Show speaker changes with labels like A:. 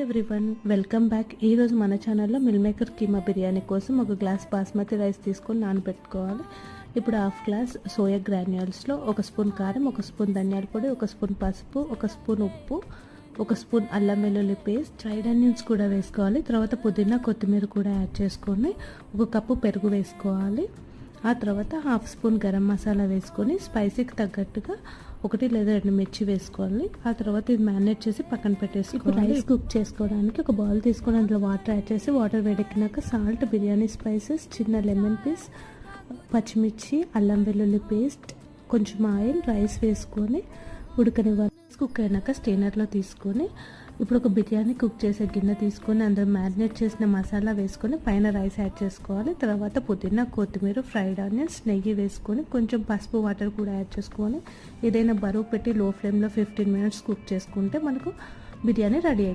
A: Everyone welcome back. ఈరోజు మన ఛానల్లో మిల్ మేకర్ కీమా బిర్యానీ కోసం ఒక గ్లాస్ బాస్మతి రైస్ తీసుకొని నానబెట్టుకోవాలి. ఇప్పుడు హాఫ్ గ్లాస్ సోయా గ్రాన్యూల్స్లో 1 స్పూన్ కారం, 1 స్పూన్ ధనియాల పొడి, 1 స్పూన్ పసుపు, 1 స్పూన్ ఉప్పు, 1 స్పూన్ అల్లం వెల్లుల్లి పేస్ట్, ఫ్రైడ్ ఆనియన్స్ కూడా వేసుకోవాలి. తర్వాత పుదీనా కొత్తిమీర కూడా యాడ్ చేసుకొని 1 కప్పు పెరుగు వేసుకోవాలి. ఆ తర్వాత హాఫ్ స్పూన్ గరం మసాలా వేసుకొని స్పైసీకి తగ్గట్టుగా 1 లేదా 2 మిర్చి వేసుకోవాలి. ఆ తర్వాత ఇది మ్యారినేట్ చేసి పక్కన పెట్టేసుకోవాలి. రైస్ కుక్ చేసుకోవడానికి ఒక బౌల్ తీసుకొని అందులో వాటర్ యాడ్ చేసి వాటర్ వేడెక్కినాక సాల్ట్, బిర్యానీ స్పైసెస్, చిన్న లెమన్ పీస్, పచ్చిమిర్చి, అల్లం వెల్లుల్లి పేస్ట్, కొంచెం ఆయిల్, రైస్ వేసుకొని ఉడకనివ్వాలి. కుక్ అయినాక స్టెయినర్లో తీసుకొని ఇప్పుడు ఒక బిర్యానీ కుక్ చేసే గిన్నె తీసుకొని అందులో మ్యారినేట్ చేసిన మసాలా వేసుకొని పైన రైస్ యాడ్ చేసుకోవాలి. తర్వాత పుదీనా, కొత్తిమీర, ఫ్రైడ్ ఆనియన్స్, నెయ్యి వేసుకొని కొంచెం పసుపు, వాటర్ కూడా యాడ్ చేసుకొని ఏదైనా బరువు పెట్టి లో ఫ్లేమ్లో 15 మినిట్స్ కుక్ చేసుకుంటే మనకు బిర్యానీ రెడీ అయిపోతుంది.